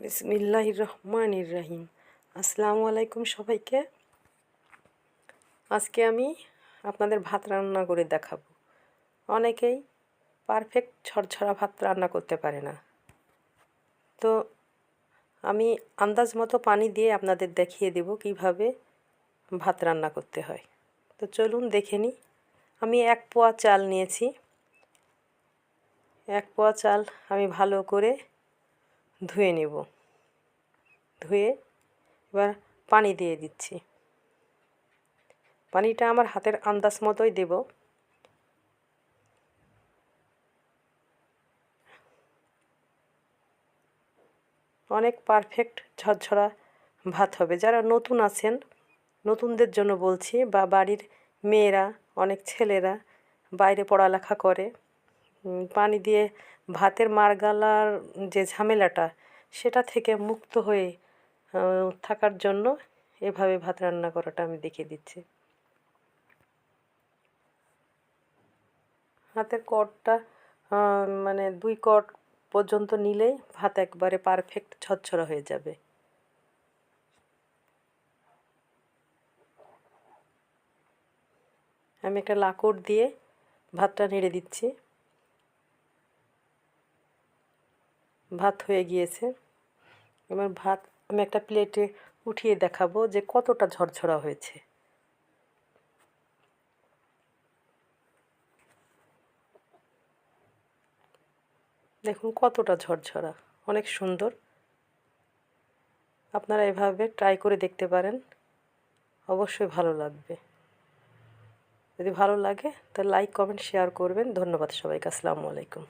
বিসমিল্লাহির রহমানির রহিম। আসসালামু আলাইকুম সবাইকে। আজকে আমি আপনাদের ভাত রান্না করে দেখাবো। অনেকেই পারফেক্ট ঝরঝরা ভাত রান্না করতে পারে না, তো আমি আন্দাজ মতো পানি দিয়ে আপনাদের দেখিয়ে দেব কিভাবে ভাত রান্না করতে হয়। তো চলুন দেখে নিই। আমি 1 পোয়া চাল নিয়েছি। 1 পোয়া চাল আমি ভালো করে ধুয়ে নেব। ধুয়ে এবার পানি দিয়ে দিচ্ছি। পানিটা আমার হাতের আন্দাজ মতোই দেব। অনেক পারফেক্ট ঝরঝরা ভাত হবে। যারা নতুন আছেন, নতুনদের জন্য বলছি, বা বাড়ির মেয়েরা, অনেক ছেলেরা বাইরে পড়ালেখা করে, পানি দিয়ে ভাতের মাড় গালার যে ঝামেলাটা, সেটা থেকে মুক্ত হয়ে থাকার জন্য এভাবে ভাত রান্না করাটা আমি দেখিয়ে দিচ্ছি। হাতের কড়টা মানে 2 কড় পর্যন্ত নিলেই ভাত একবারে পারফেক্ট ঝরঝরা হয়ে যাবে। আমি একটা লাকড় দিয়ে ভাতটা নেড়ে দিচ্ছি। ভাত হয়ে গিয়েছে। এবার ভাত আমি একটা প্লেটে উঠিয়ে দেখাবো যে কতটা ঝরঝরা হয়েছে। দেখুন কতটা ঝরঝরা, অনেক সুন্দর। আপনারা এভাবে ট্রাই করে দেখতে পারেন, অবশ্যই ভালো লাগবে। যদি ভালো লাগে তাহলে লাইক, কমেন্ট, শেয়ার করবেন। ধন্যবাদ সবাইকে। আসসালামু আলাইকুম।